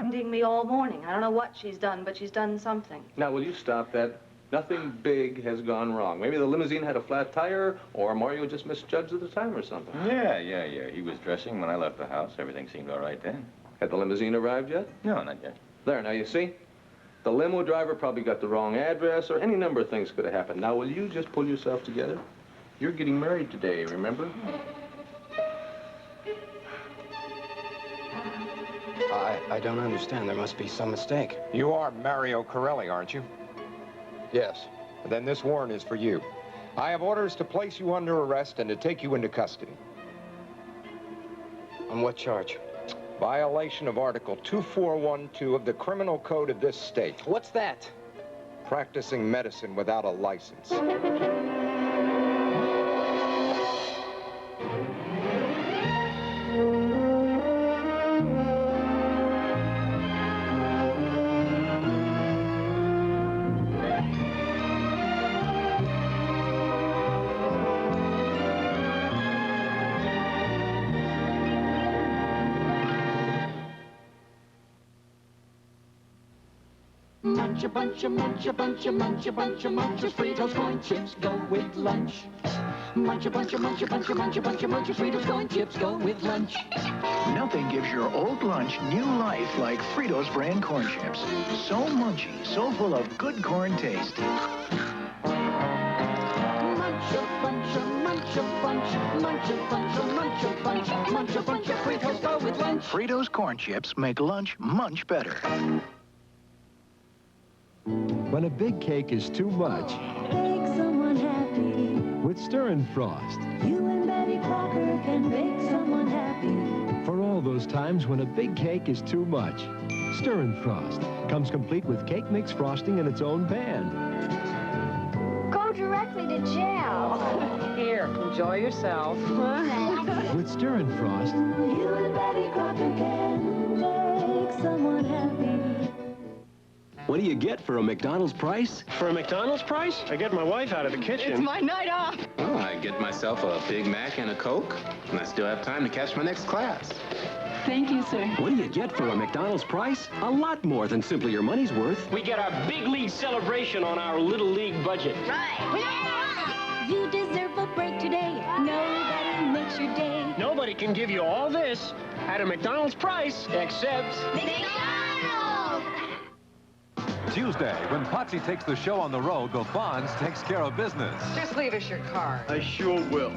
hounding me all morning. I don't know what she's done, but she's done something. Now, will you stop that? Nothing big has gone wrong. Maybe the limousine had a flat tire, or Mario just misjudged the time or something. Yeah. He was dressing when I left the house. Everything seemed all right then. Had the limousine arrived yet? No, not yet. There, now you see? The limo driver probably got the wrong address, or any number of things could have happened. Now, will you just pull yourself together? You're getting married today, remember? I don't understand. There must be some mistake. You are Mario Corelli, aren't you? Yes. Then this warrant is for you. I have orders to place you under arrest and to take you into custody. On what charge? Violation of Article 2412 of the Criminal Code of this state. What's that? Practicing medicine without a license. Munch a bunch of munch a bunch of munch a bunch of munch of Fritos corn chips go with lunch. Munch a bunch of munch a bunch of munch a bunch of munch of Fritos corn chips go with lunch. Nothing gives your old lunch new life like Fritos brand corn chips. So munchy, so full of good corn taste. Munch a bunch of munch a bunch, munch a bunch of munch a bunch, munch a bunch of Fritos go with lunch. Fritos corn chips make lunch much better. When a big cake is too much, Make someone happy. with Stir and Frost. You and Betty Crocker can make someone happy. For all those times when a big cake is too much, Stir and Frost comes complete with cake mix frosting in its own pan. Go directly to jail. Here, enjoy yourself. With Stir and Frost, You and Betty Crocker can make someone happy. What do you get for a McDonald's price? For a McDonald's price? I get my wife out of the kitchen. It's my night off. Well, I get myself a Big Mac and a Coke, and I still have time to catch my next class. Thank you, sir. What do you get for a McDonald's price? A lot more than simply your money's worth. We get our big league celebration on our little league budget. Right. You deserve a break today. Nobody makes your day. Nobody can give you all this at a McDonald's price, except... McDonald's! Tuesday, when Potsy takes the show on the road, the Bonds takes care of business. Just leave us your card. I sure will.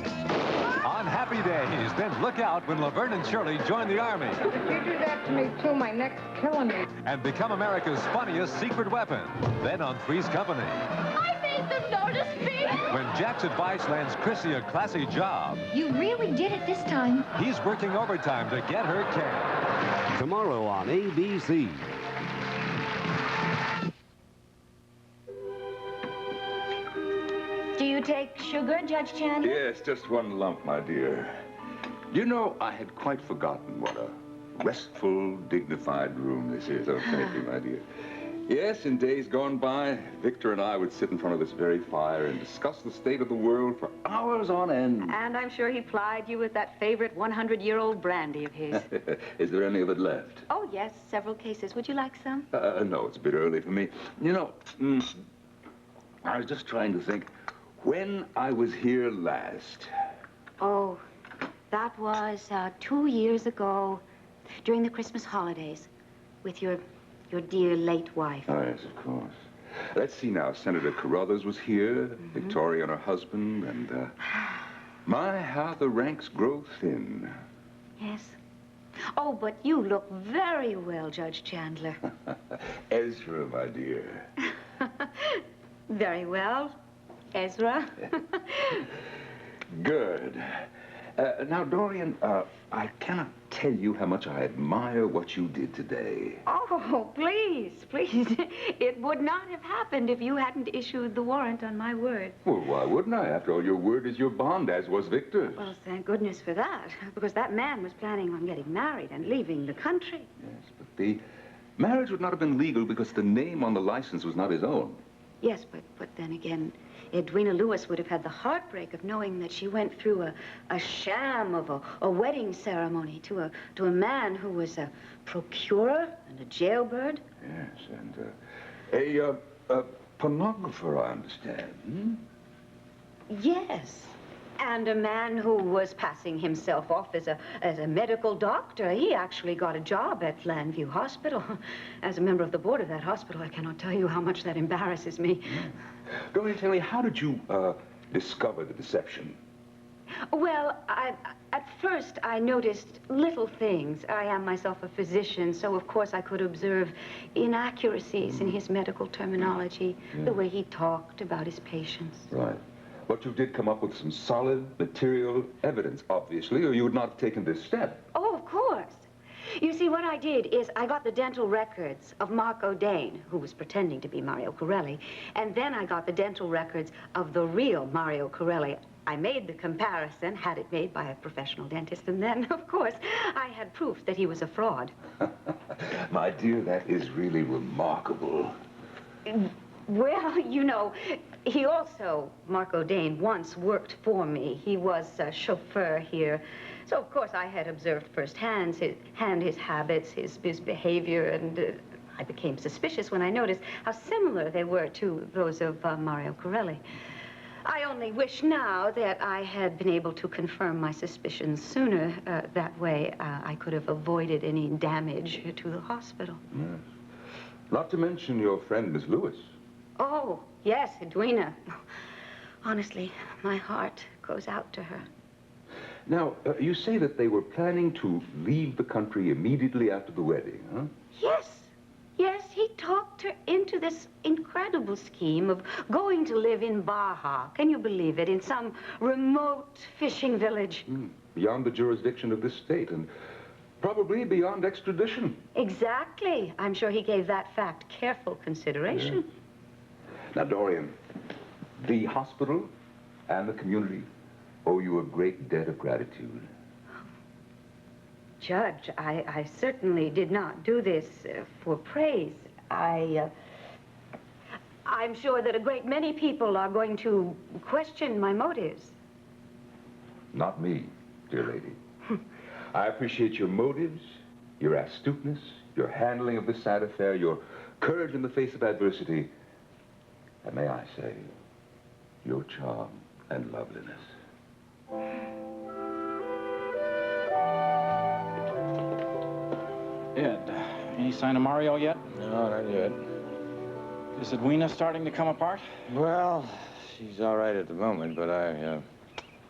On Happy Days, then look out when Laverne and Shirley join the Army. If you do that to me, too, my neck's killing me. And become America's funniest secret weapon. Then on Three's Company. I made them notice me. When Jack's advice lands Chrissy a classy job. You really did it this time. He's working overtime to get her care. Tomorrow on ABC. Do you take sugar, Judge Chandler? Yes, just one lump, my dear. You know, I had quite forgotten what a restful, dignified room this is. Oh, thank you, my dear. Yes, in days gone by, Victor and I would sit in front of this very fire and discuss the state of the world for hours on end. And I'm sure he plied you with that favorite 100-year-old brandy of his. Is there any of it left? Oh, yes, several cases. Would you like some? No, it's a bit early for me. You know, I was just trying to think when I was here last. Oh, that was 2 years ago, during the Christmas holidays, with your dear late wife. Oh, yes, of course. Let's see now. Senator Carruthers was here, Victoria and her husband, and, my, how the ranks grow thin. Yes. Oh, but you look very well, Judge Chandler. Ezra, my dear. Very well, Ezra. Good. Now, Dorian, I cannot tell you how much I admire what you did today. Oh, please, please. It would not have happened if you hadn't issued the warrant on my word. Well, why wouldn't I? After all, your word is your bond, as was Victor's. Well, thank goodness for that, because that man was planning on getting married and leaving the country. Yes, but the marriage would not have been legal because the name on the license was not his own. Yes, but then again, Edwina Lewis would have had the heartbreak of knowing that she went through a sham of a wedding ceremony to a man who was a procurer and a jailbird. Yes, and a pornographer, I understand. Hmm? Yes. And a man who was passing himself off as a medical doctor. He actually got a job at Landview Hospital. As a member of the board of that hospital, I cannot tell you how much that embarrasses me. Dorian, tell me, how did you discover the deception? Well, at first I noticed little things. I am myself a physician, so of course I could observe inaccuracies in his medical terminology, the way he talked about his patients. Right. But you did come up with some solid material evidence, obviously, or you would not have taken this step. Oh, of course. You see, what I did is I got the dental records of Mark O'Dane, who was pretending to be Mario Corelli, and then I got the dental records of the real Mario Corelli. I made the comparison, had it made by a professional dentist, and then, of course, I had proof that he was a fraud. My dear, that is really remarkable. Well, you know, he also, Mark O'Dane, once worked for me. He was a chauffeur here. So, of course, I had observed firsthand his habits, his behavior, and I became suspicious when I noticed how similar they were to those of Mario Corelli. I only wish now that I had been able to confirm my suspicions sooner. That way, I could have avoided any damage to the hospital. Yes. Not to mention your friend, Miss Lewis. Oh, yes, Edwina. Honestly, my heart goes out to her. Now, you say that they were planning to leave the country immediately after the wedding, huh? Yes. Yes, he talked her into this incredible scheme of going to live in Baja. Can you believe it? In some remote fishing village. Beyond the jurisdiction of this state, and probably beyond extradition. Exactly. I'm sure he gave that fact careful consideration. Yeah. Now, Dorian, the hospital and the community owe you a great debt of gratitude. Judge, I certainly did not do this for praise. I'm sure that a great many people are going to question my motives. Not me, dear lady. I appreciate your motives, your astuteness, your handling of this sad affair, your courage in the face of adversity, and may I say, your charm and loveliness. Ed, any sign of Mario yet? No, not yet. Is Edwina starting to come apart? Well, she's all right at the moment, but I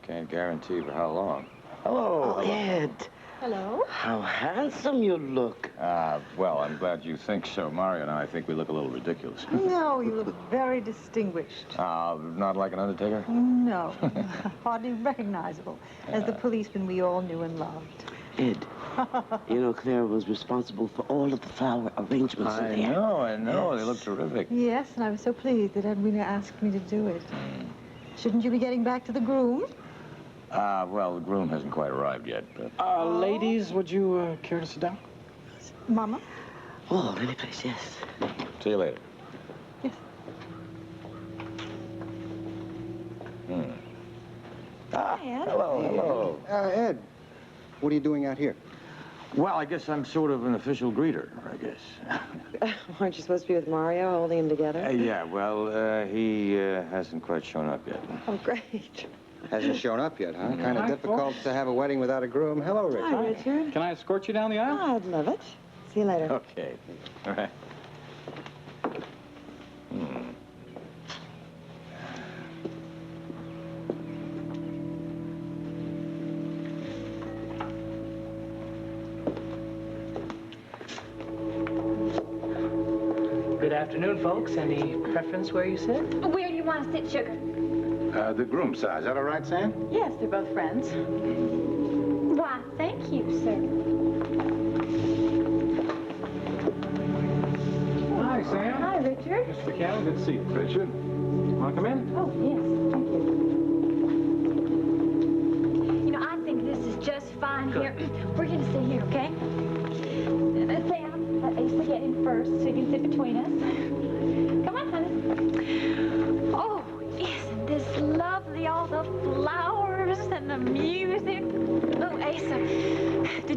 can't guarantee for how long. Hello. Hello. Ed. Hello? How handsome you look. Well, I'm glad you think so, Mario, and I think we look a little ridiculous. No, you look very distinguished. Not like an undertaker? No, hardly recognizable as the policeman we all knew and loved. Ed, you know, Claire was responsible for all of the flower arrangements in there. I know. Yes. They look terrific. Yes, and I was so pleased that Edwina asked me to do it. Shouldn't you be getting back to the groom? Well, the groom hasn't quite arrived yet, but... Ladies, would you care to sit down? Mama? Oh, any place, yes. See you later. Yes. Ed. Hello. Ed, what are you doing out here? Well, I guess I'm sort of an official greeter, I guess. Aren't you supposed to be with Mario, holding him together? Yeah, well, he hasn't quite shown up yet. Oh, great. Hasn't shown up yet, huh? Kind of difficult to have a wedding without a groom. Hello, Richard. Hi, Richard. Can I escort you down the aisle? Oh, I'd love it. See you later. Okay. All right. Good afternoon, folks. Any preference where you sit? Where do you want to sit, Sugar? The groom side. Is that all right, Sam? Yes, they're both friends. Why, thank you, sir. Hi, Sam. Hi, Richard. Mr. McCann, good to see you. Richard, want to come in? Oh, yes, thank you. You know, I think this is just fine here. We're going to sit here, okay? Sam, let Asa get in first so you can sit between us. Come on, honey. Oh, isn't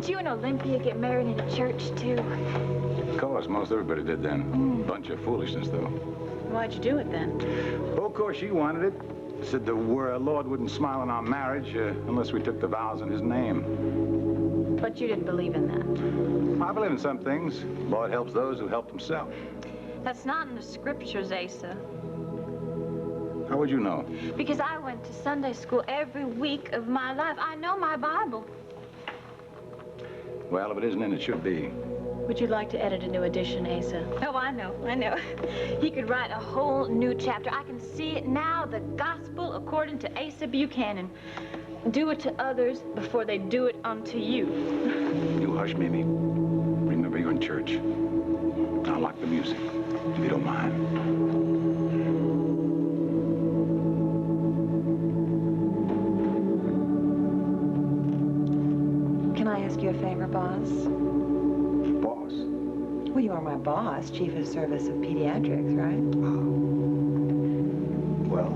Did you and Olympia get married in a church, too? Of course, most everybody did then. Bunch of foolishness, though. Why'd you do it then? Well, of course, she wanted it. Said the Lord wouldn't smile on our marriage unless we took the vows in his name. But you didn't believe in that. I believe in some things. Lord helps those who help themselves. That's not in the scriptures, Asa. How would you know? Because I went to Sunday school every week of my life. I know my Bible. Well, if it isn't in, it should be. Would you like to edit a new edition, Asa? Oh, I know. He could write a whole new chapter. I can see it now, the gospel according to Asa Buchanan. Do it to others before they do it unto you. You hush, Mimi. Remember, you're in church. I'll lock the music, if you don't mind. Can I ask you a favor, boss? Boss? Well, you are my boss, Chief of Service of Pediatrics, right? Well?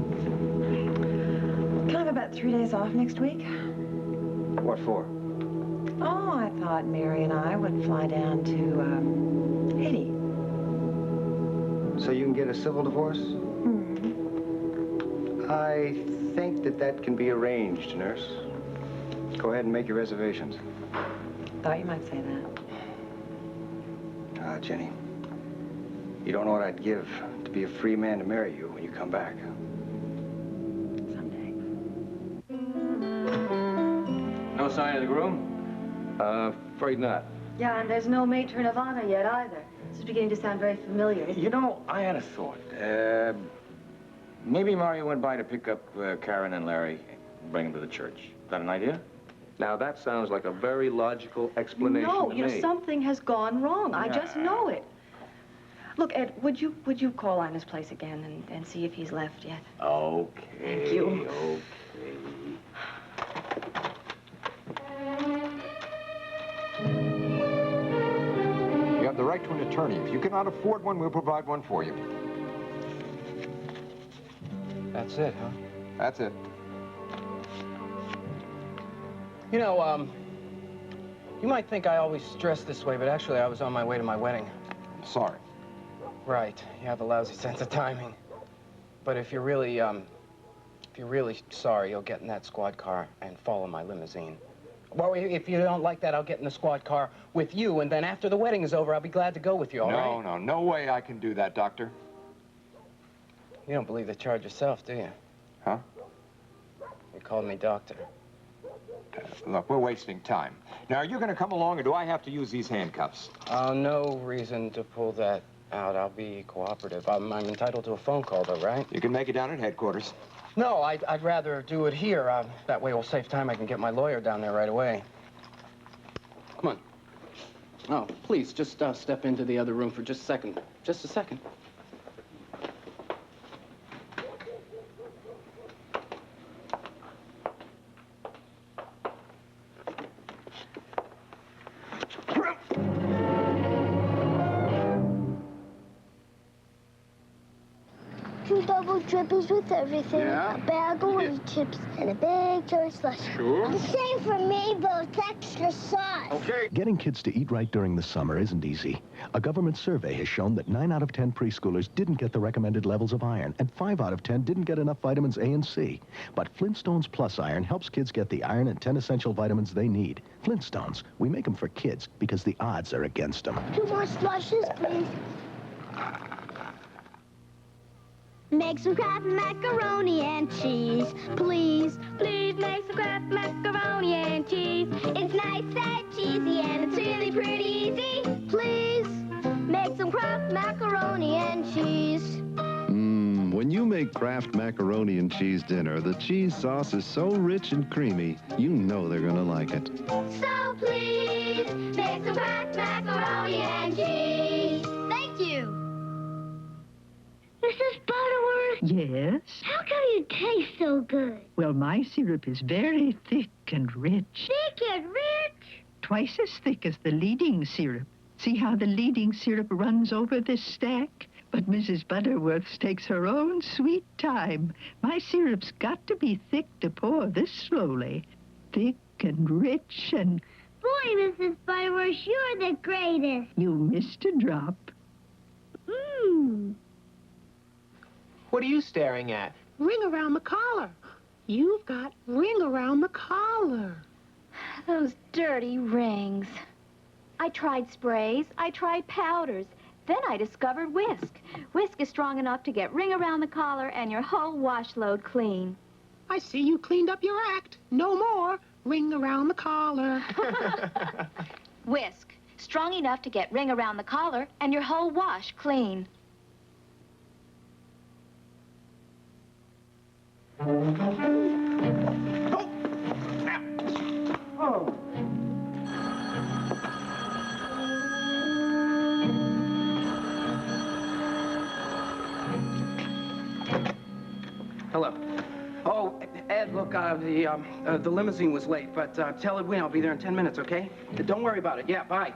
Can I have about 3 days off next week? What for? Oh, I thought Mary and I would fly down to, Haiti. So you can get a civil divorce? I think that can be arranged, nurse. Go ahead and make your reservations. Thought you might say that. Ah, Jenny. You don't know what I'd give to be a free man to marry you when you come back. Someday. No sign of the groom? Afraid not. Yeah, and there's no matron of honor yet either. This is beginning to sound very familiar. You know, I had a thought. Maybe Mario went by to pick up Karen and Larry and bring them to the church. Is that an idea? Now, that sounds like a very logical explanation to me. No, something has gone wrong. I just know it. Look, Ed, would you call on his place again and see if he's left yet? Okay. Thank you. Okay. You have the right to an attorney. If you cannot afford one, we'll provide one for you. That's it, huh? That's it. You know, you might think I always dress this way, but actually I was on my way to my wedding. Sorry. Right. You have a lousy sense of timing. But if you're really sorry, you'll get in that squad car and follow my limousine. Well, if you don't like that, I'll get in the squad car with you, and then after the wedding is over, I'll be glad to go with you, all right? No way I can do that, Doctor. You don't believe the charge yourself, do you? Huh? You called me doctor. Look, we're wasting time. Now, are you going to come along, or do I have to use these handcuffs? No reason to pull that out. I'll be cooperative. I'm entitled to a phone call, though, right? You can make it down at headquarters. No, I'd rather do it here. That way we'll save time. I can get my lawyer down there right away. Come on. Oh, please, just step into the other room for just a second. Just a second. Double triples with everything. Yeah? A bag of wheat chips and a big cherry slush. Sure. The same for me, but with extra sauce. Okay. Getting kids to eat right during the summer isn't easy. A government survey has shown that 9 out of 10 preschoolers didn't get the recommended levels of iron, and 5 out of 10 didn't get enough vitamins A and C. But Flintstones Plus Iron helps kids get the iron and 10 essential vitamins they need. Flintstones, we make them for kids because the odds are against them. 2 more slushes, please. Make some Kraft macaroni and cheese, please. Please make some Kraft macaroni and cheese. It's nice and cheesy and it's really pretty easy. Please make some Kraft macaroni and cheese. When you make Kraft macaroni and cheese dinner, the cheese sauce is so rich and creamy, you know they're gonna like it. So please make some Kraft macaroni and cheese. Thank you. Mrs. Butterworth? Yes? How come you taste so good? Well, my syrup is very thick and rich. Thick and rich? Twice as thick as the leading syrup. See how the leading syrup runs over this stack? But Mrs. Butterworth takes her own sweet time. My syrup's got to be thick to pour this slowly. Thick and rich and... boy, Mrs. Butterworth. You're the greatest. You missed a drop. What are you staring at? Ring around the collar. You've got ring around the collar. Those dirty rings. I tried sprays. I tried powders. Then I discovered whisk. Whisk is strong enough to get ring around the collar and your whole wash load clean. I see you cleaned up your act. No more ring around the collar. Whisk. Strong enough to get ring around the collar and your whole wash clean. Oh. Hello. Oh, Ed, look, the limousine was late, but tell Edwina I'll be there in 10 minutes, okay? Don't worry about it. Yeah, bye.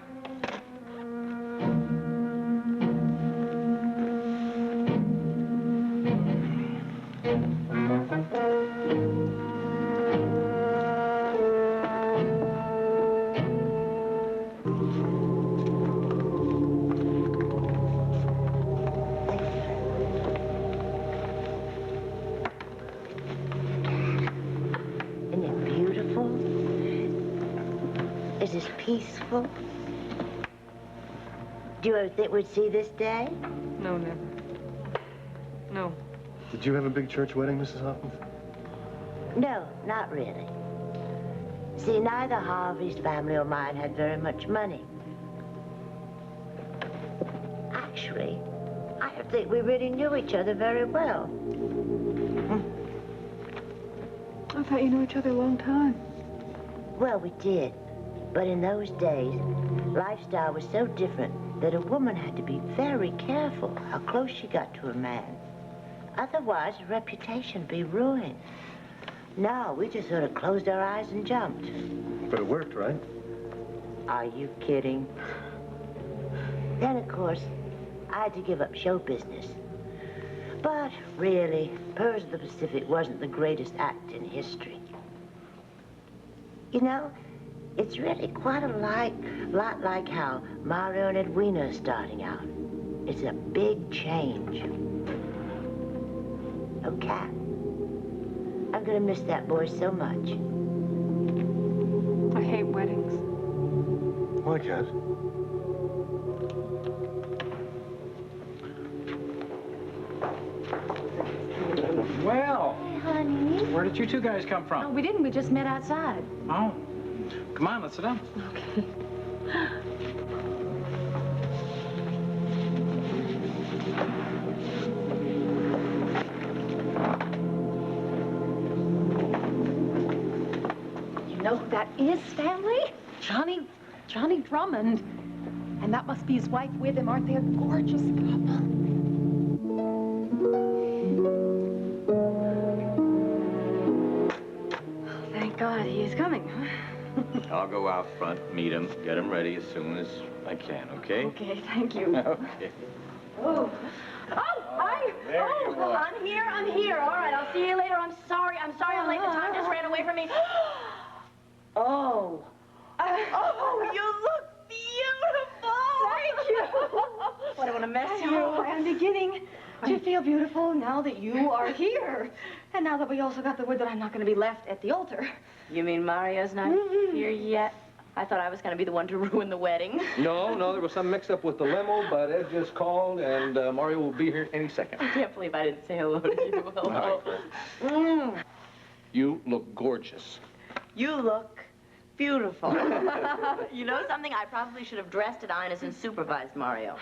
Peaceful? Do you ever think we'd see this day? No, never. No. Did you have a big church wedding, Mrs. Hopkins? No, not really. See, neither Harvey's family or mine had very much money. Actually, I don't think we really knew each other very well. I thought you knew each other a long time. Well, we did. But in those days, lifestyle was so different that a woman had to be very careful how close she got to a man. Otherwise, her reputation would be ruined. No, we just sort of closed our eyes and jumped. But it worked, right? Are you kidding? Then, of course, I had to give up show business. But really, Purrs of the Pacific wasn't the greatest act in history. You know, it's really quite a lot like how Mario and Edwina are starting out. It's a big change. Oh, Cat, I'm gonna miss that boy so much. I hate weddings. Why, Cat? Well, Hey, honey. where did you two guys come from? Oh, we didn't. We just met outside. Oh, come on, let's sit down. Okay. You know who that is, Stanley? Johnny Drummond. And that must be his wife with him. Aren't they a gorgeous couple? Thank God he's coming. I'll go out front, meet him, get him ready as soon as I can, okay? Okay, thank you. Okay. Oh, There you are. I'm here. All right, I'll see you later. I'm sorry I'm late. The time just ran away from me. Oh. Oh, you look beautiful. Thank you. What, I want to mess you? I'm beginning to feel beautiful now that you are here. And now that we also got the word that I'm not going to be left at the altar. You mean Mario's not here yet? I thought I was going to be the one to ruin the wedding. No, there was some mix-up with the limo, but Ed just called, and Mario will be here any second. I can't believe I didn't say hello to you. Hello. You look gorgeous. You look beautiful. You know something? I probably should have dressed at Ina's and supervised Mario.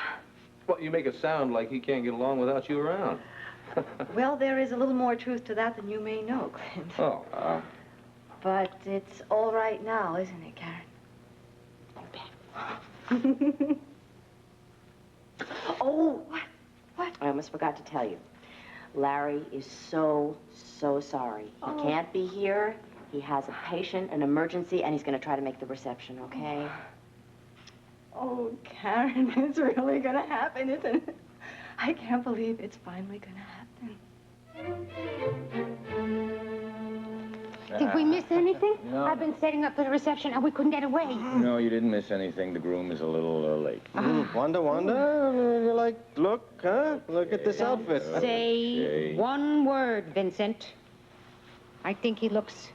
Well, you make it sound like he can't get along without you around. Well, there is a little more truth to that than you may know, Clint. Oh, But it's all right now, isn't it, Karen? Oh, what? I almost forgot to tell you. Larry is so sorry. He can't be here. He has a patient, an emergency, and he's going to try to make the reception, okay? Oh, Karen, it's really gonna happen, isn't it? I can't believe it's finally gonna happen. Did we miss anything? No. I've been setting up for the reception and we couldn't get away. No, you didn't miss anything. The groom is a little late. Wanda, you're like, look, huh? Look at this outfit. Say one word, Vincent. I think he looks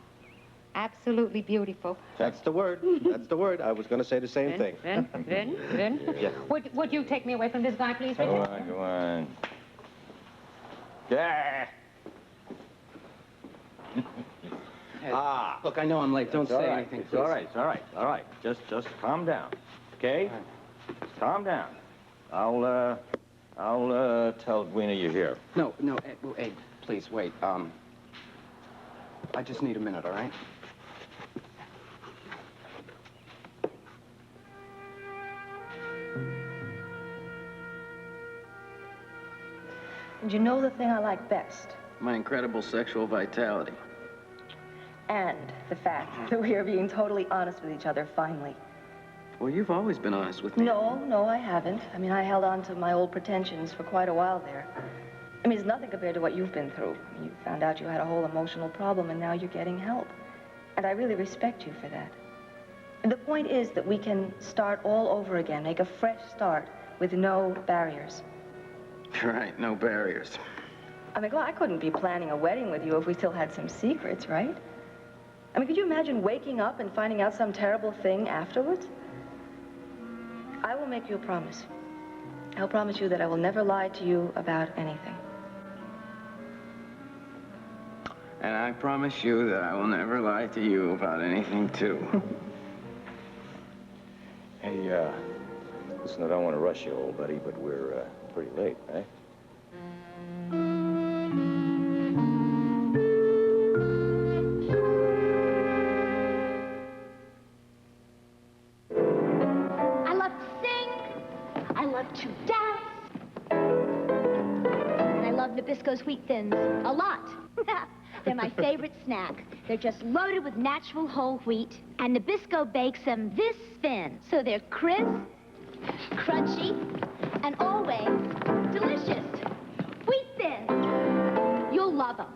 absolutely beautiful. That's the word. That's the word. I was going to say the same thing. Vin. Yeah. Would you take me away from this guy, please, Vincent? Go on. Yeah. Look, I know I'm late. Don't It's all say right. anything, It's please. all right. Just calm down, okay? Calm down. I'll tell Edwina you're here. No, Ed, please, wait. I just need a minute, all right? And you know the thing I like best? My incredible sexual vitality. And the fact that we are being totally honest with each other, finally. Well, you've always been honest with me. No, I haven't. I mean, I held on to my old pretensions for quite a while there. I mean, it's nothing compared to what you've been through. You found out you had a whole emotional problem, and now you're getting help. And I really respect you for that. And the point is that we can start all over again, make a fresh start with no barriers. Right, no barriers. I mean, I couldn't be planning a wedding with you if we still had some secrets, right? I mean, could you imagine waking up and finding out some terrible thing afterwards? I will make you a promise. I'll promise you that I will never lie to you about anything. And I promise you that I will never lie to you about anything, too. Hey, listen, I don't want to rush you, old buddy, but we're pretty late, right? I love to sing. I love to dance. And I love Nabisco's wheat thins a lot. They're my favorite snack. They're just loaded with natural whole wheat, and Nabisco bakes them this thin, so they're crisp, crunchy, and always delicious. Wheat thins. You'll love them.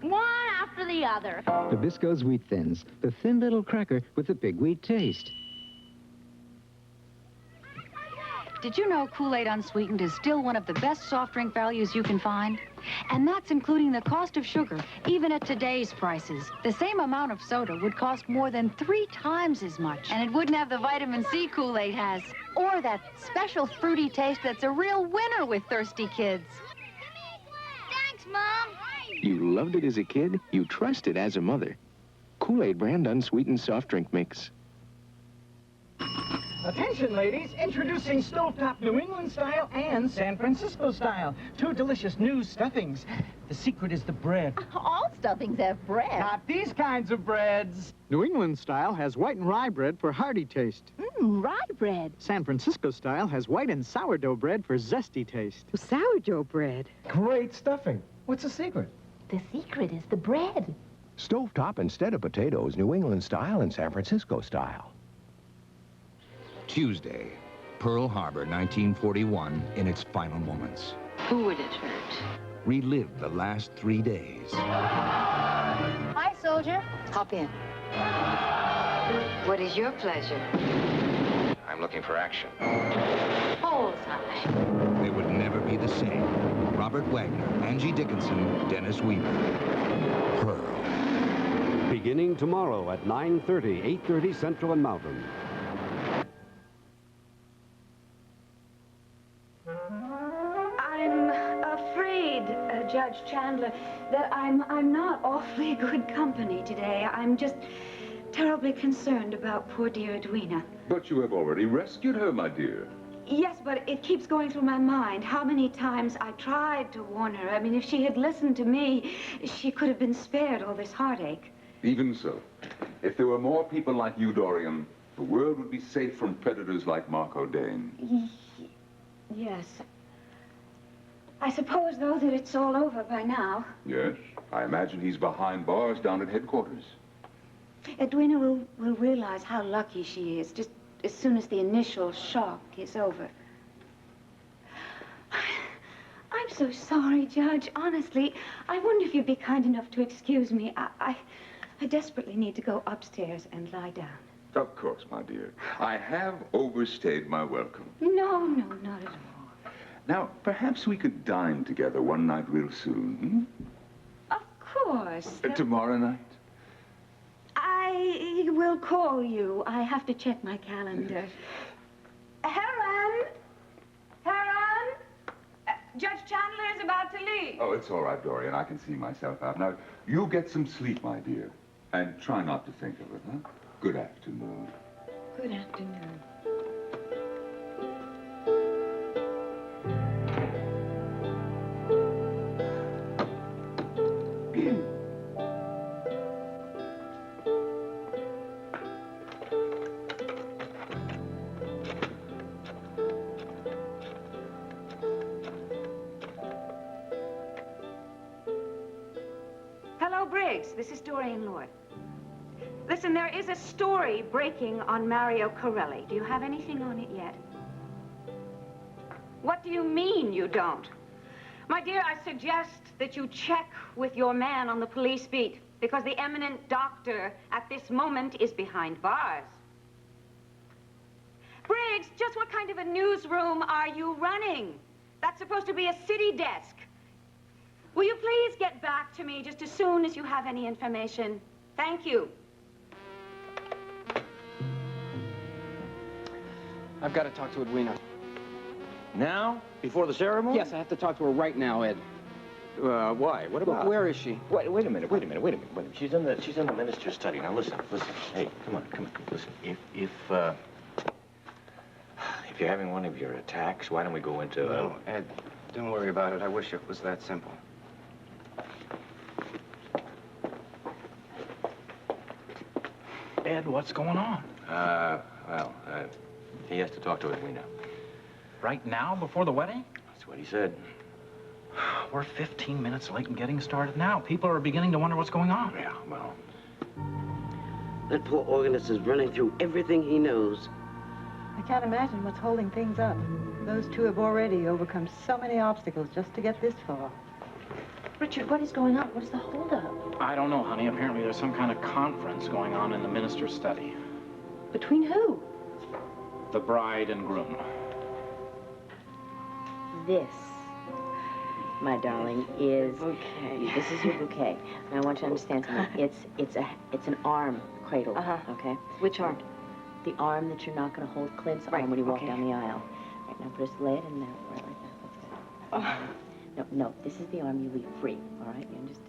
One after the other. Nabisco's Wheat Thins, the thin little cracker with the big wheat taste. Did you know Kool-Aid unsweetened is still one of the best soft drink values you can find? And that's including the cost of sugar, even at today's prices. The same amount of soda would cost more than 3 times as much. And it wouldn't have the vitamin C Kool-Aid has. Or that special fruity taste that's a real winner with thirsty kids. Thanks, Mom. You loved it as a kid, you trust it as a mother. Kool-Aid brand unsweetened soft drink mix. Attention, ladies. Introducing Stovetop New England style and San Francisco style. 2 delicious new stuffings. The secret is the bread. All stuffings have bread. Not these kinds of breads. New England style has white and rye bread for hearty taste. Rye bread. San Francisco style has white and sourdough bread for zesty taste. Sourdough bread. Great stuffing. What's the secret? The secret is the bread. Stovetop instead of potatoes, New England style and San Francisco style. Tuesday, Pearl Harbor, 1941, in its final moments. Who would it hurt? Relive the last 3 days. Hi, soldier. Hop in. What is your pleasure? I'm looking for action. Bullseye. They would never be the same. Robert Wagner, Angie Dickinson, Dennis Weaver. Pearl. Beginning tomorrow at 9:30, 8:30 Central and Mountain. I'm afraid, Judge Chandler, that I'm not awfully good company today. I'm just terribly concerned about poor dear Edwina. But you have already rescued her, my dear. Yes, but it keeps going through my mind how many times I tried to warn her. I mean, if she had listened to me, she could have been spared all this heartache. Even so, if there were more people like you, Dorian, the world would be safe from predators like Marco Dane. Yes. I suppose, though, that it's all over by now. Yes, I imagine he's behind bars down at headquarters. Edwina will realize how lucky she is just as soon as the initial shock is over. I'm so sorry, Judge. Honestly, I wonder if you'd be kind enough to excuse me. I I desperately need to go upstairs and lie down. Of course, my dear. I have overstayed my welcome. No, no, not at all. Now, perhaps we could dine together one night real soon, Of course. Tomorrow night? I will call you. I have to check my calendar. Heron! Heron! Judge Chandler is about to leave. Oh, it's all right, Dorian. I can see myself out. Now, you get some sleep, my dear. And try not to think of it, huh? Good afternoon. Good afternoon. Hello, Briggs. This is Dorian Lord. Listen, there is a story breaking on Mario Corelli. Do you have anything on it yet? What do you mean you don't? My dear, I suggest that you check with your man on the police beat, because the eminent doctor at this moment is behind bars. Briggs, just what kind of a newsroom are you running? That's supposed to be a city desk. Will you please get back to me just as soon as you have any information? Thank you. I've got to talk to Edwina. Now? Before the ceremony? Yes, I have to talk to her right now, Ed. Why? What about? Where is she? Wait a minute. She's in the minister's study. Now listen. Hey, come on. Listen. If you're having one of your attacks, why don't we go into? No, Ed, don't worry about it. I wish it was that simple. Ed, what's going on? He has to talk to Edwina. Right now, before the wedding? That's what he said. We're 15 minutes late in getting started now. People are beginning to wonder what's going on. Yeah, well. That poor organist is running through everything he knows. I can't imagine what's holding things up. Those two have already overcome so many obstacles just to get this far. Richard, what is going on? What's the holdup? I don't know, honey. Apparently there's some kind of conference going on in the minister's study. Between who? The bride and groom. This, my darling, is... Bouquet. This is your bouquet. And I want you to understand something. It's an arm cradle, okay? Which arm? The arm that you're not going to hold Clint's arm when you walk down the aisle. Right, now just lay it in there, right like that. That's good. No, this is the arm you leave free, all right? You understand?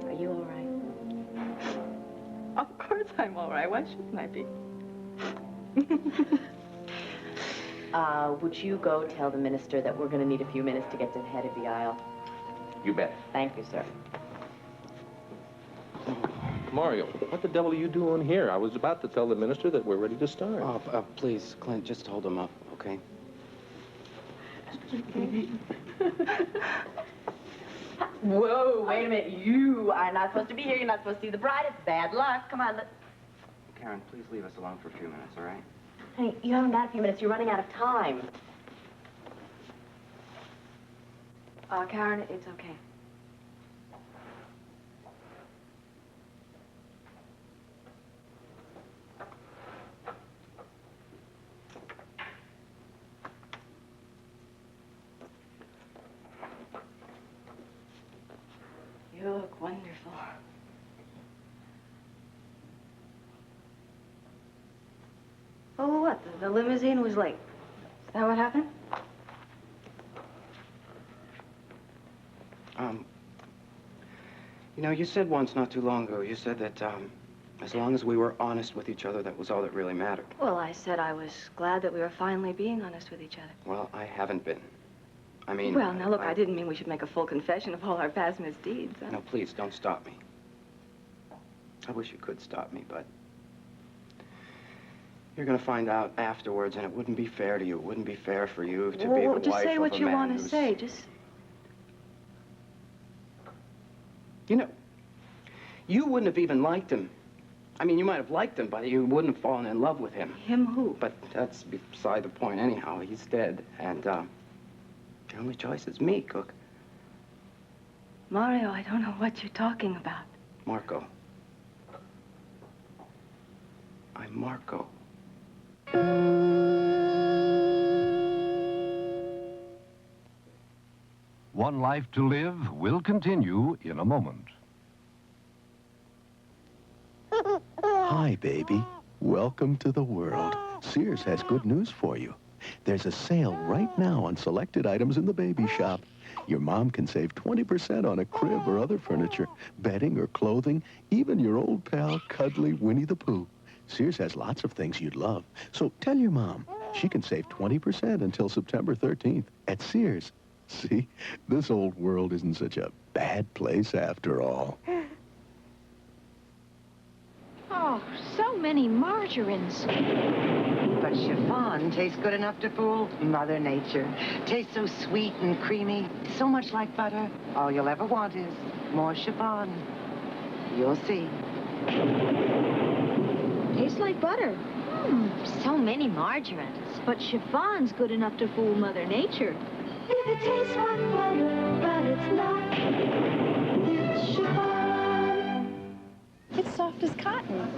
Are you all right? Of course I'm all right. Why shouldn't I be? Would you go tell the minister that we're going to need a few minutes to get to the head of the aisle? You bet. Thank you, sir. Mario, what the devil are you doing here? I was about to tell the minister that we're ready to start. Oh, please, Clint, just hold him up, okay? Whoa, wait a minute. You are not supposed to be here. You're not supposed to see the bride. It's bad luck. Come on. Karen, please leave us alone for a few minutes, all right? Honey, you haven't got a few minutes. You're running out of time. Karen, it's okay. You look wonderful. Oh, what? The limousine was late. Is that what happened? You know, you said once not too long ago, you said that, as long as we were honest with each other, that was all that really mattered. Well, I said I was glad that we were finally being honest with each other. Well, I haven't been. I mean... Well, now, look, I didn't mean we should make a full confession of all our past misdeeds. No, please, don't stop me. I wish you could stop me, but... You're gonna find out afterwards, and it wouldn't be fair to you. It wouldn't be fair for you to be the wife of a man just say what you want to say. Just... You know, you wouldn't have even liked him. I mean, you might have liked him, but you wouldn't have fallen in love with him. Him who? But that's beside the point anyhow. He's dead, and, the only choice is me, Cook. Mario, I don't know what you're talking about. Marco. I'm Marco. One Life to Live will continue in a moment. Hi, baby. Welcome to the world. Sears has good news for you. There's a sale right now on selected items in the baby shop. Your mom can save 20% on a crib or other furniture, bedding or clothing, even your old pal, cuddly Winnie the Pooh. Sears has lots of things you'd love. So tell your mom she can save 20% until September 13th at Sears. See, this old world isn't such a bad place after all. Oh, so many margarines. But chiffon tastes good enough to fool Mother Nature. Tastes so sweet and creamy, so much like butter. All you'll ever want is more chiffon. You'll see. Tastes like butter. So many margarines. But chiffon's good enough to fool Mother Nature. If it tastes like butter, but it's not, it's chiffon. It's soft as cotton.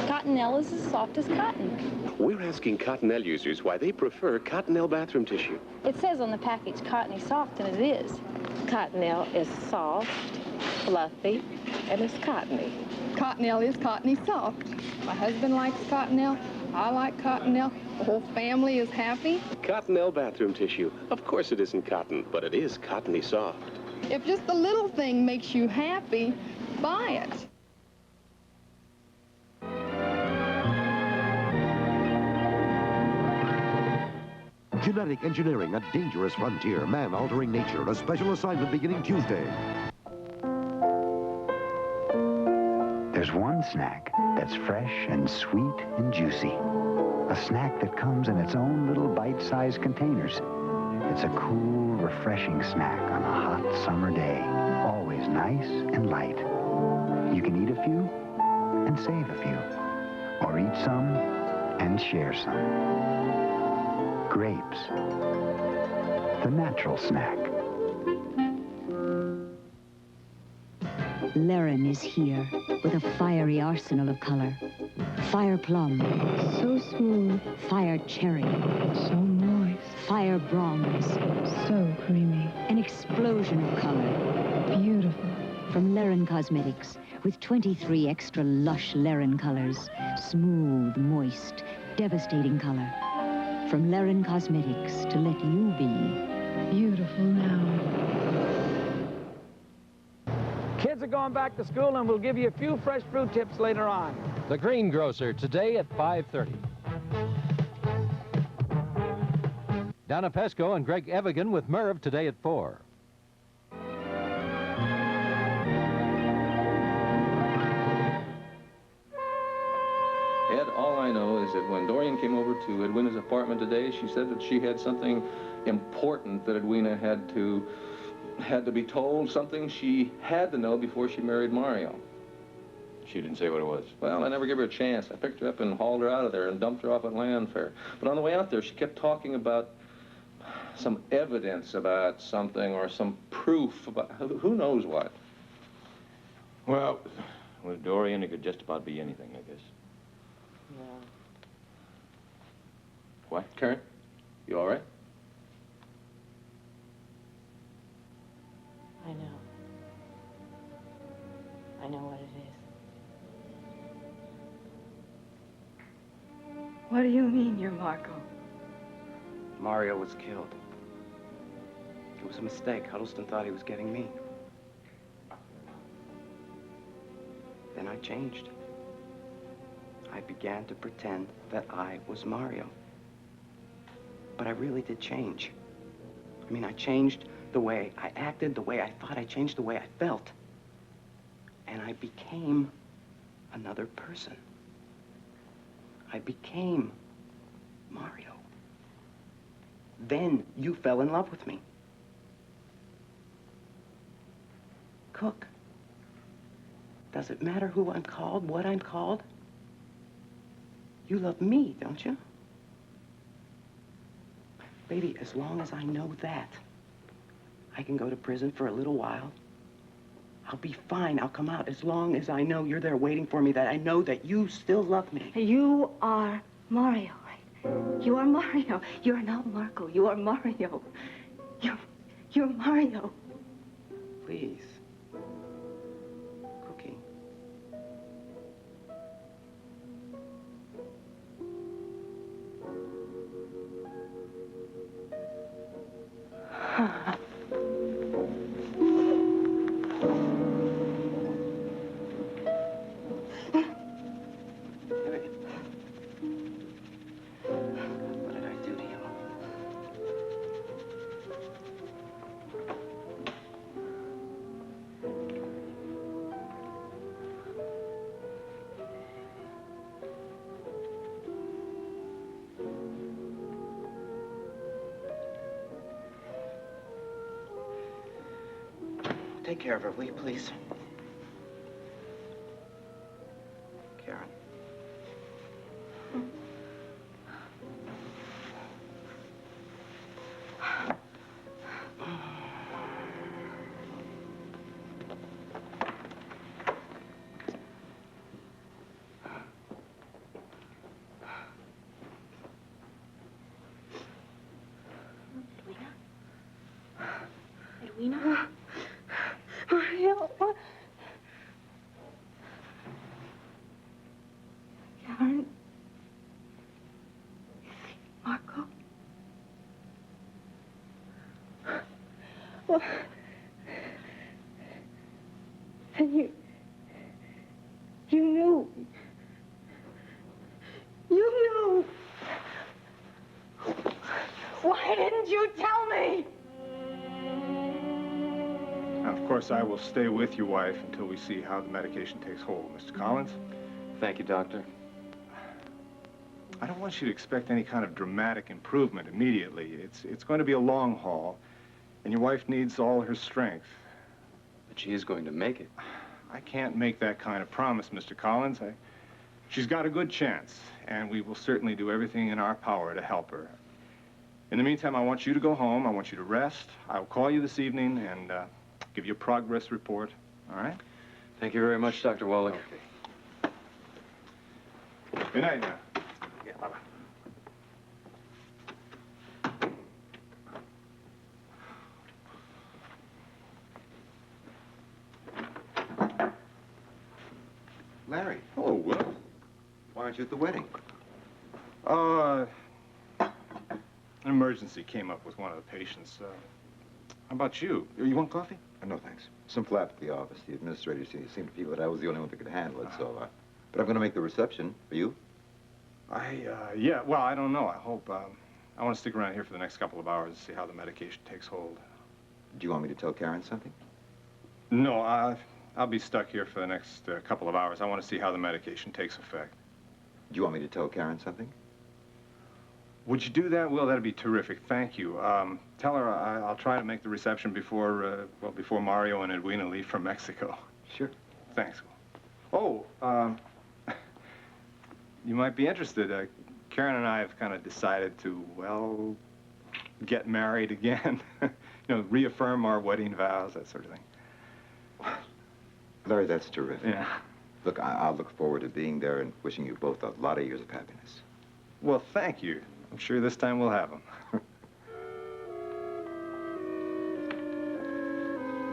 Cottonelle is as soft as cotton. We're asking Cottonelle users why they prefer Cottonelle bathroom tissue. It says on the package cottony soft, and it is. Cottonelle is soft, fluffy, and it's cottony. Cottonelle is cottony soft. My husband likes Cottonelle. I like Cottonelle. The whole family is happy. Cottonelle bathroom tissue. Of course it isn't cotton, but it is cottony soft. If just a little thing makes you happy, buy it. Genetic engineering, a dangerous frontier, man-altering nature, a special assignment beginning Tuesday. There's one snack that's fresh and sweet and juicy. A snack that comes in its own little bite-sized containers. It's a cool, refreshing snack on a hot summer day. Always nice and light. You can eat a few and save a few. Or eat some and share some. Grapes. The natural snack. Laren is here with a fiery arsenal of color. Fire plum. So smooth. Fire cherry. So moist. Fire bronze. So creamy. An explosion of color. Beautiful. From Laren Cosmetics, with 23 extra lush Laren colors. Smooth, moist, devastating color. From Laren Cosmetics to let you be beautiful now. Kids are going back to school, and we'll give you a few fresh fruit tips later on. The Greengrocer, today at 5:30. Donna Pesco and Greg Evigan with Merv today at 4. Ed, all I know is that when Dorian came over to Edwina's apartment today, she said that she had something important that Edwina had to be told, something she had to know before she married Mario. She didn't say what it was. Well, I never gave her a chance. I picked her up and hauled her out of there and dumped her off at Landfair. But on the way out there, she kept talking about some evidence about something or some proof about who knows what. Well, with Dorian, it could just about be anything, I guess. Yeah. What, Karen? You all right? I know. I know what it is. What do you mean you're Marco? Mario was killed. It was a mistake. Huddleston thought he was getting me. Then I changed. I began to pretend that I was Mario. But I really did change. I mean, I changed the way I acted, the way I thought. I changed the way I felt. And I became another person. I became Mario. Then you fell in love with me. Cook, does it matter who I'm called, what I'm called? You love me, don't you? Baby, as long as I know that, I can go to prison for a little while. I'll be fine. I'll come out as long as I know you're there waiting for me, that I know that you still love me. You are Mario, right? You are Mario. You're not Marco. You are Mario. You're Mario. Please. Cookie. What did I do to you? Take care of her, will you, please? Karen. Edwina? Mario, what? Karen? Marco? What? And you knew. You knew. Why didn't you tell me? Of course, I will stay with you, wife, until we see how the medication takes hold. Mr. Collins? Thank you, Doctor. I don't want you to expect any kind of dramatic improvement immediately. It's going to be a long haul, and your wife needs all her strength. But she is going to make it. I can't make that kind of promise, Mr. Collins. She's got a good chance, and we will certainly do everything in our power to help her. In the meantime, I want you to go home. I want you to rest. I'll call you this evening and give you a progress report. All right? Thank you very much, Dr. Wallach. Okay. Good night now. Yeah, bye-bye. Larry. Hello, Will. Why aren't you at the wedding? An emergency came up with one of the patients. How about you? You want coffee? No, thanks. Some flap at the office. The administrators seemed to feel that I was the only one that could handle it, so, but I'm going to make the reception. Are you? Yeah, well, I don't know. I hope, I want to stick around here for the next couple of hours to see how the medication takes hold. Do you want me to tell Karen something? No, I'll be stuck here for the next couple of hours. I want to see how the medication takes effect. Do you want me to tell Karen something? Would you do that, Will? That'd be terrific. Thank you. Tell her I'll try to make the reception before, before Mario and Edwina leave for Mexico. Sure. Thanks, Will. Oh, you might be interested. Karen and I have kind of decided to, well, get married again. You know, reaffirm our wedding vows, that sort of thing. Larry, that's terrific. Yeah. Look, I'll look forward to being there and wishing you both a lot of years of happiness. Well, thank you. I'm sure this time we'll have them.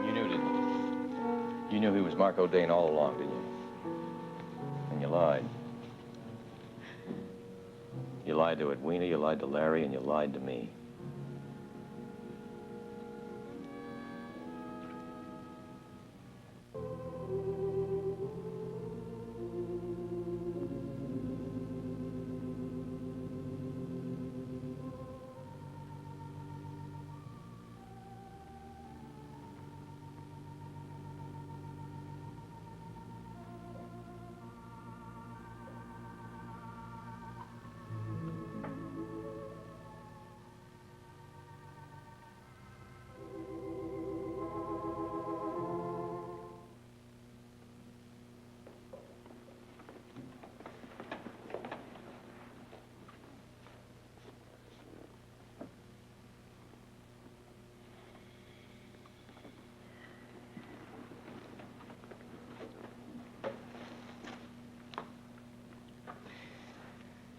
You knew, didn't you? You knew he was Marco Dane all along, didn't you? And you lied. You lied to Edwina, you lied to Larry, and you lied to me.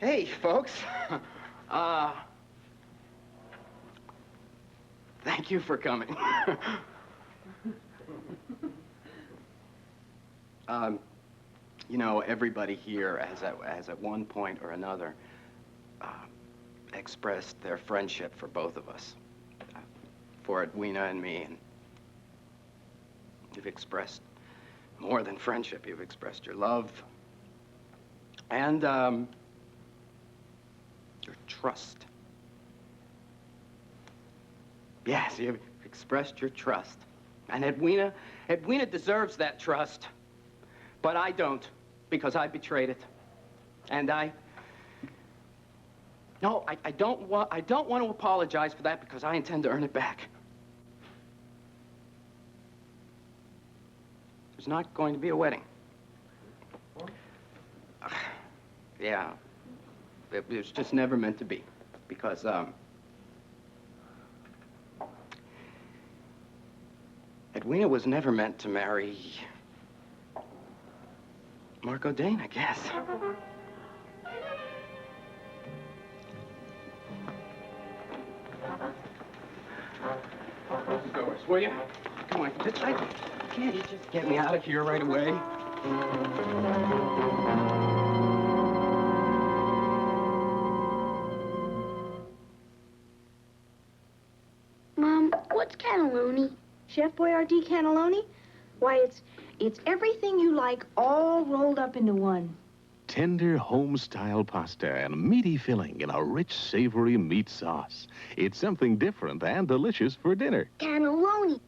Hey, folks. Thank you for coming. You know, everybody here has at one point or another expressed their friendship for both of us, for Edwina and me, and you've expressed more than friendship. You've expressed your love and your trust. Yes, you've expressed your trust. And Edwina deserves that trust. But I don't, because I betrayed it. And I don't want to apologize for that because I intend to earn it back. There's not going to be a wedding. Yeah. It was just never meant to be. Because, Edwina was never meant to marry Marco Dane, I guess. Close the doors, will you? Come on, can't you just get me out of here right away? Mom, what's cannelloni? Chef Boyardee cannelloni? Why, it's everything you like all rolled up into one. Tender home-style pasta and a meaty filling in a rich, savory meat sauce. It's something different and delicious for dinner. Cannelloni.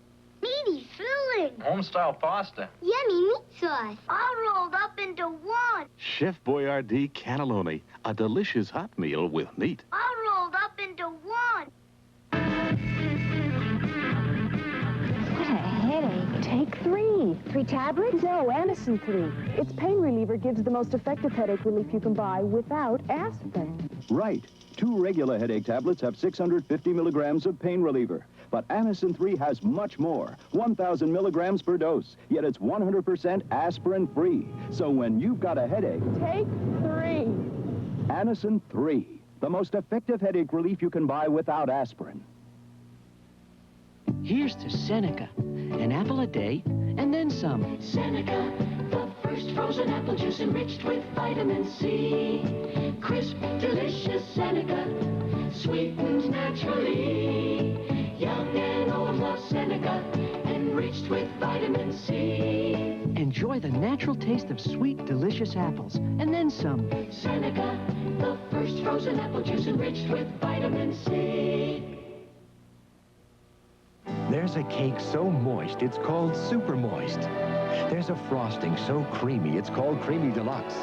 Meaty filling. Home-style pasta. Yummy meat sauce. All rolled up into one. Chef Boyardee cannelloni, a delicious hot meal with meat. All rolled up into one. What a headache. Take 3. 3 tablets? No, Anacin 3. Its pain reliever gives the most effective headache relief you can buy without aspirin. Right. 2 regular headache tablets have 650 milligrams of pain reliever. But Anacin 3 has much more, 1,000 milligrams per dose. Yet it's 100% aspirin-free. So when you've got a headache... Take 3. Anacin 3, the most effective headache relief you can buy without aspirin. Here's to Seneca. An apple a day, and then some. Seneca, the first frozen apple juice enriched with vitamin C. Crisp, delicious Seneca, sweetened naturally. Young and old love Seneca, enriched with vitamin C. Enjoy the natural taste of sweet, delicious apples, and then some. Seneca, the first frozen apple juice enriched with vitamin C. There's a cake so moist, it's called super moist. There's a frosting so creamy, it's called creamy deluxe.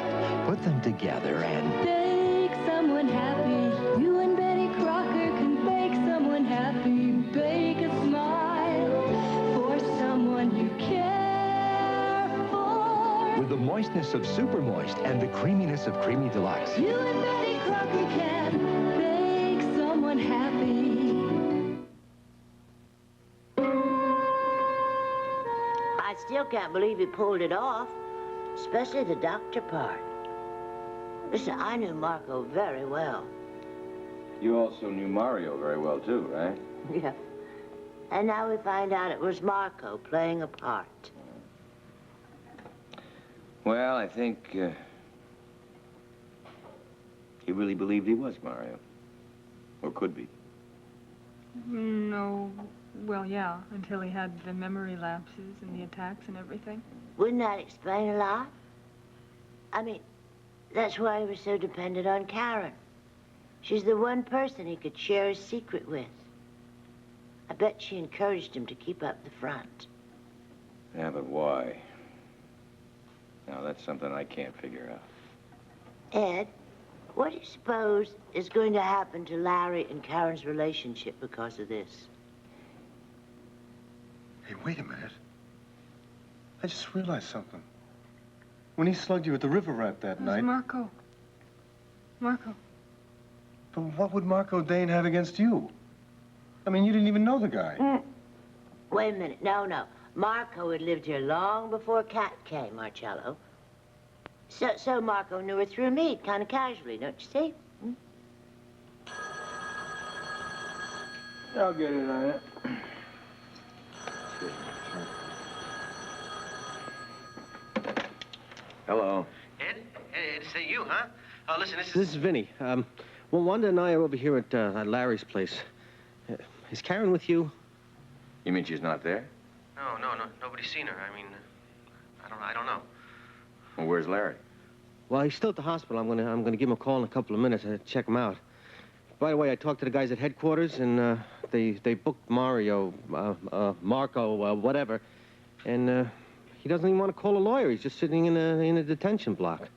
Put them together and... Bake someone happy. You and Betty Crocker can bake someone happy. Bake a smile for someone you care for. With the moistness of super moist and the creaminess of creamy deluxe. You and Betty Crocker can bake someone happy. I still can't believe he pulled it off, especially the doctor part. Listen, I knew Marco very well. You also knew Mario very well, too, right? Yeah. And now we find out it was Marco playing a part. Well, I think he really believed he was Mario. Or could be. No, well, yeah, until he had the memory lapses and the attacks and everything. Wouldn't that explain a lot? I mean, that's why he was so dependent on Karen. She's the one person he could share his secret with. I bet she encouraged him to keep up the front. Yeah, but why? Now, that's something I can't figure out. Ed, what do you suppose is going to happen to Larry and Karen's relationship because of this? Hey, wait a minute. I just realized something. When he slugged you at the river rat that night... Marco. Marco. But what would Marco Dane have against you? I mean, you didn't even know the guy. Wait a minute. No. Marco had lived here long before Cat came, Marcello. So Marco knew her through me, kind of casually, don't you see? Hmm? I'll get it on it. Hello. Ed, it's you, huh? Listen, This is Vinny. Well, Wanda and I are over here at Larry's place. Is Karen with you? You mean she's not there? No, nobody's seen her. I mean, I don't know. Well, where's Larry? Well, he's still at the hospital. I'm gonna give him a call in a couple of minutes to check him out. By the way, I talked to the guys at headquarters, and they booked Marco, whatever, and he doesn't even want to call a lawyer. He's just sitting in a detention block.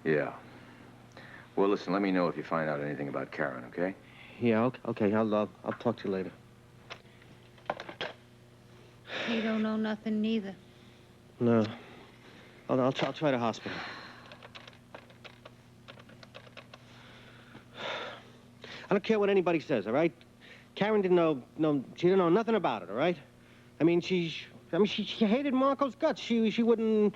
Yeah. Well, listen, let me know if you find out anything about Karen, okay? Yeah, okay. I'll talk to you later. You don't know nothing neither. No. I'll try the hospital. I don't care what anybody says, all right? Karen didn't know she didn't know nothing about it, all right? I mean, she hated Marco's guts. She wouldn't,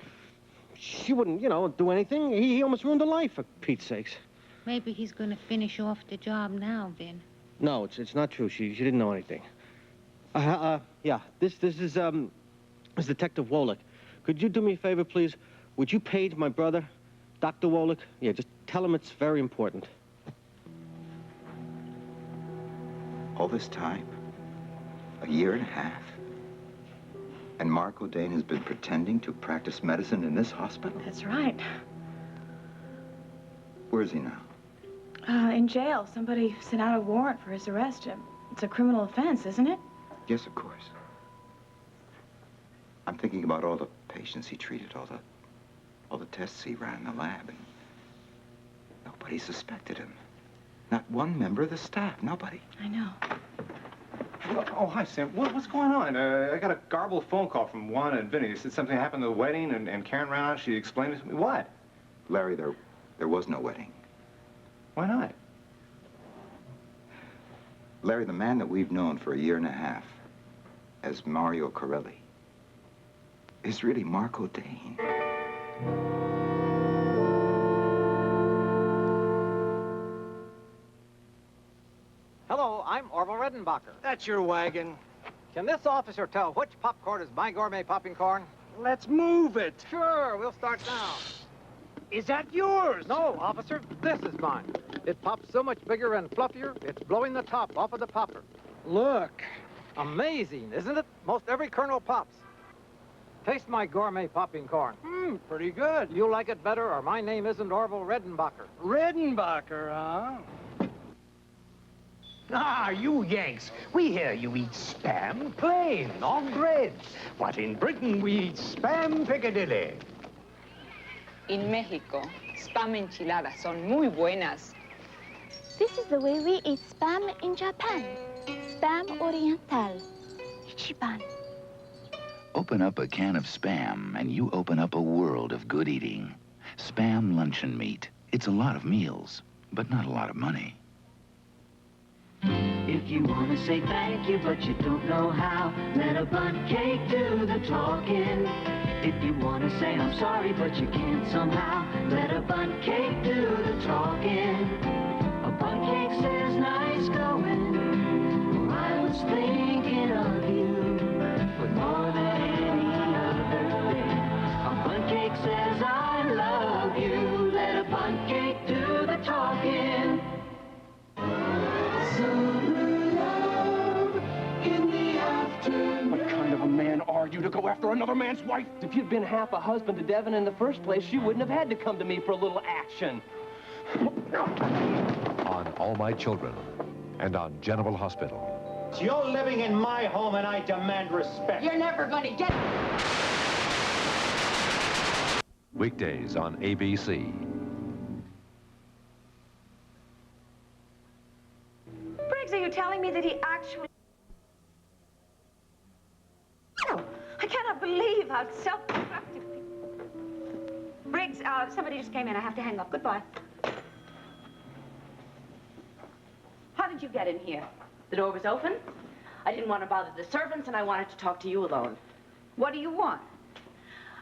do anything. He almost ruined her life, for Pete's sakes. Maybe he's gonna finish off the job now, Vin. No, it's not true. She didn't know anything. Yeah, this is Detective Wolick. Could you do me a favor, please? Would you page my brother, Dr. Wolick? Yeah, just tell him it's very important. All this time? A year and a half? And Marco Dane has been pretending to practice medicine in this hospital? That's right. Where is he now? In jail. Somebody sent out a warrant for his arrest. It's a criminal offense, isn't it? Yes, of course. I'm thinking about all the patients he treated, all the tests he ran in the lab, and nobody suspected him. Not one member of the staff, nobody. I know. Oh, hi, Sam. What's going on? I got a garbled phone call from Juana and Vinny. They said something happened at the wedding, and Karen ran out. She explained it to me. What? Larry, there was no wedding. Why not? Larry, the man that we've known for a year and a half as Mario Corelli is really Marco Dane. Hello, I'm Orville Redenbacher. That's your wagon. Can this officer tell which popcorn is my gourmet popping corn? Let's move it. Sure, we'll start now. Is that yours? No, officer, this is mine. It pops so much bigger and fluffier, it's blowing the top off of the popper. Look. Amazing, isn't it? Most every kernel pops. Taste my gourmet popping corn. Pretty good. You like it better, or my name isn't Orville Redenbacher. Redenbacher, huh? Ah, you Yanks, we hear you eat spam plain, on bread. But in Britain, we eat spam Piccadilly. In Mexico, spam enchiladas son muy buenas. This is the way we eat spam in Japan. Spam Oriental. Ichiban. Open up a can of Spam, and you open up a world of good eating. Spam luncheon meat. It's a lot of meals, but not a lot of money. If you want to say thank you, but you don't know how, let a bundt cake do the talking. If you want to say I'm sorry, but you can't somehow, let a bundt cake do the talking. A bundt cake says nice going, I was thinking of you, but more than any other thing. A bundt cake says I love you, let a bundt cake do the talking. What kind of a man are you to go after another man's wife? If you'd been half a husband to Devin in the first place, she wouldn't have had to come to me for a little action. On All My Children and on General Hospital. You're living in my home and I demand respect. You're never going to get... Weekdays on ABC. Briggs, are you telling me that he actually... I cannot believe how self-destructive people... Briggs, somebody just came in. I have to hang up. Goodbye. How did you get in here? The door was open. I didn't want to bother the servants, and I wanted to talk to you alone. What do you want?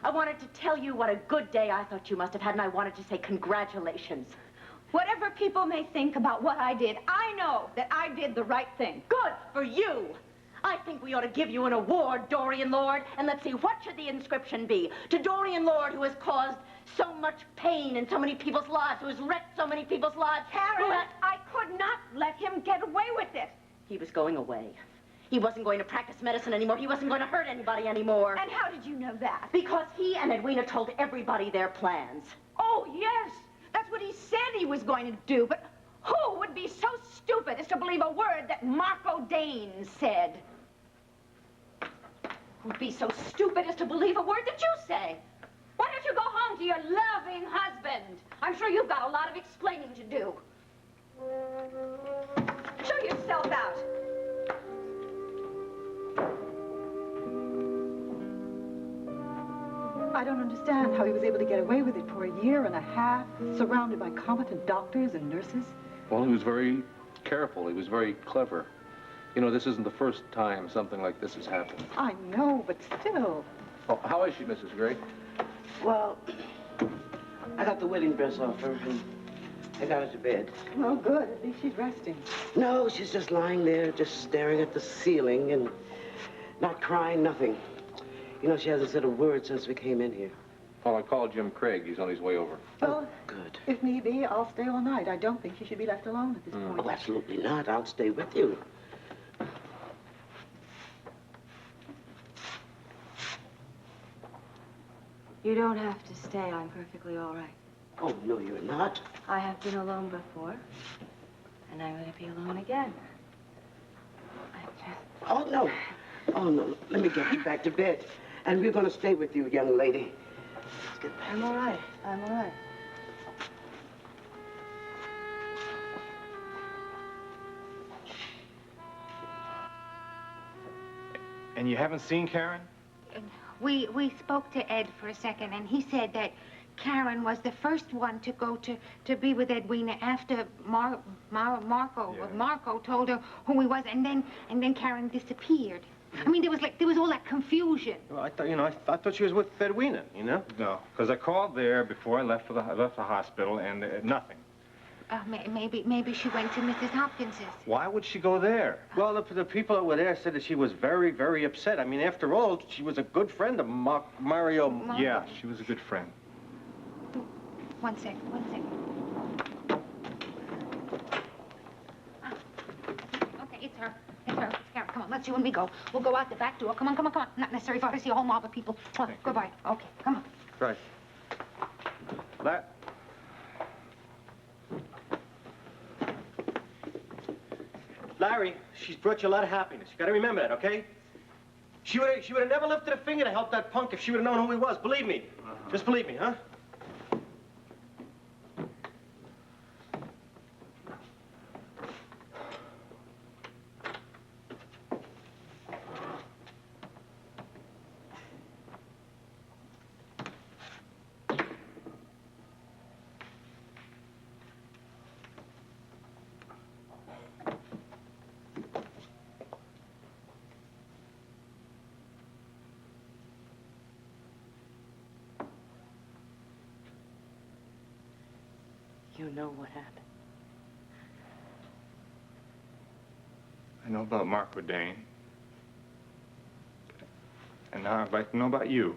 I wanted to tell you what a good day I thought you must have had, and I wanted to say congratulations. Whatever people may think about what I did, I know that I did the right thing. Good for you. I think we ought to give you an award, Dorian Lord, and let's see, what should the inscription be? To Dorian Lord, who has caused so much pain in so many people's lives, who has wrecked so many people's lives. Karen, I could not let him get away with it. He was going away. He wasn't going to practice medicine anymore. He wasn't going to hurt anybody anymore. And how did you know that? Because he and Edwina told everybody their plans. Oh, yes. That's what he said he was going to do, but who would be so stupid as to believe a word that Marco Dane said? Who'd be so stupid as to believe a word that you say? Why don't you go home to your loving husband? I'm sure you've got a lot of explaining to do. Show yourself out. I don't understand how he was able to get away with it for a year and a half, surrounded by competent doctors and nurses. Well, he was very careful. He was very clever. You know, this isn't the first time something like this has happened. I know, but still. Oh, how is she, Mrs. Gray? Well, I got the wedding dress off her and I got her to bed. Oh, good. At least she's resting. No, she's just lying there, just staring at the ceiling and not crying, nothing. You know, she hasn't said a word since we came in here. Well, I called Jim Craig. He's on his way over. Well, good. If need be, I'll stay all night. I don't think she should be left alone at this point. Oh, absolutely not. I'll stay with you. You don't have to stay. I'm perfectly all right. Oh, no, you're not. I have been alone before, and I'm going to be alone again. Oh, no. Oh, no. Let me get you back to bed. And we're going to stay with you, young lady. Let's get back. I'm all right. I'm all right. And you haven't seen Karen? We spoke to Ed for a second, and he said that Karen was the first one to go to be with Edwina after Marco. Yeah. Marco told her who he was, and then Karen disappeared. I mean, there was all that confusion. Well, I thought she was with Edwina, you know? No, because I called there before I left the hospital, and nothing. Maybe she went to Mrs. Hopkins's. Why would she go there? Well, the people that were there said that she was very, very upset. I mean, after all, she was a good friend of Mario. Yeah, she was a good friend. One second. Okay, it's her. It's Karen. Come on, let's you and me go. We'll go out the back door. Come on. Not necessary for her to see a whole mob of people. Come on, goodbye. Okay, come on. Right. Larry, she's brought you a lot of happiness. You gotta remember that, okay? She would have never lifted a finger to help that punk if she would have known who he was. Believe me. Just believe me, huh? You know what happened. I know about Marco Dane. And now I'd like to know about you.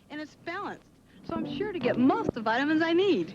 And it's balanced, so I'm sure to get most of the vitamins I need.